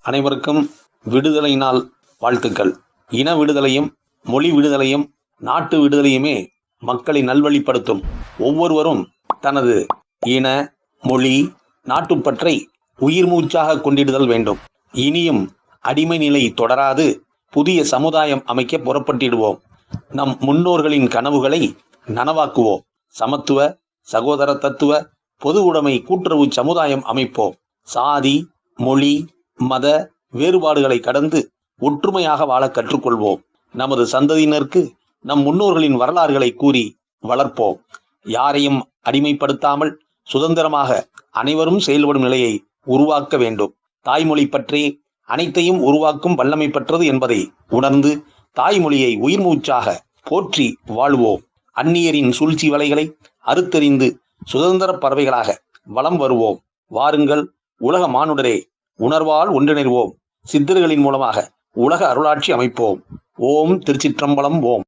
அனைவருக்கும் விடுதலை நாள் வாழ்த்துக்கள். இன விடுதலையும் மொழி விடுதலையும் நாட்டு விடுதலையுமே மக்களை நல்வழிப்படுத்தும். ஒவ்வொருவரும் தனது இன மொழி நாட்டுப்பற்றை உயிர் மூச்சாக கொண்டிடுதல் வேண்டும். இனியும் அடிமை நிலை தொடராது புதிய சமுதாயம் அமைக்க புறப்பட்டிடுவோம். நம் முன்னோர்களின் கனவுகளை நனவாக்குவோம். சமத்துவ சகோதர தத்துவ பொது உடைமை கூட்டுறவு சமுதாயம் அமைப்போம். சாதி மொழி மத வேறுபாடுகளை கடந்து ஒற்றுமையாக வாழ கற்றுக்கொள்வோம். நமது சந்ததியினருக்கு நம் முன்னோர்களின் வரலாறுகளை கூறி வளர்ப்போம். யாரையும் அடிமைப்படுத்தாமல் சுதந்திரமாக அனைவரும் செயல்படும் நிலையை உருவாக்க வேண்டும். தாய்மொழி பற்றி அனைத்தையும் உருவாக்கும் வல்லமை பெற்றது என்பதை உணர்ந்து தாய்மொழியை உயிர் மூச்சாக போற்றி வாழ்வோம். அந்நியரின் சூழ்ச்சி வலைகளை அறுத்தெறிந்து சுதந்திர பறவைகளாக வலம் வருவோம். வாருங்கள் உலக மானுடரே, உணர்வால் ஒன்றிணைவோம். சித்தர்களின் மூலமாக உலக அருளாட்சி அமைப்போம். ஓம் திருச்சிற்றம்பலம். ஓம்.